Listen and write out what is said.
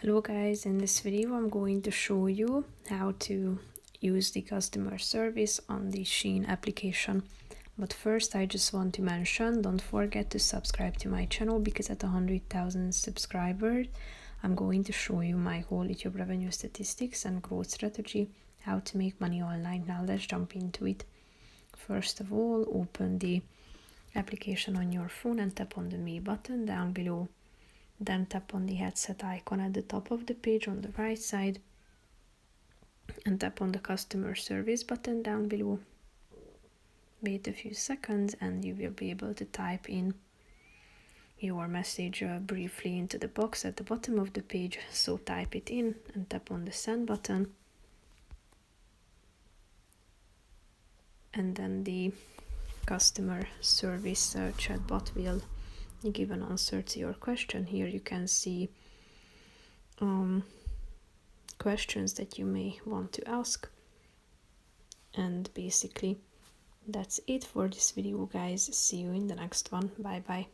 Hello guys, in this video I'm going to show you how to use the customer service on the Shein application. But first I just want to mention, don't forget to subscribe to my channel because at 100,000 subscribers I'm going to show you my whole YouTube revenue statistics and growth strategy, how to make money online. Now let's jump into it. First of all, open the application on your phone and tap on the Me button down below. Then tap on the headset icon at the top of the page on the right side and tap on the customer service button down below. Wait a few seconds and you will be able to type in your message briefly into the box at the bottom of the page. So type it in and tap on the send button. And then the customer service chatbot will give an answer to your question. Here you can see questions that you may want to ask, and basically that's it for this video guys. See you in the next one. Bye bye.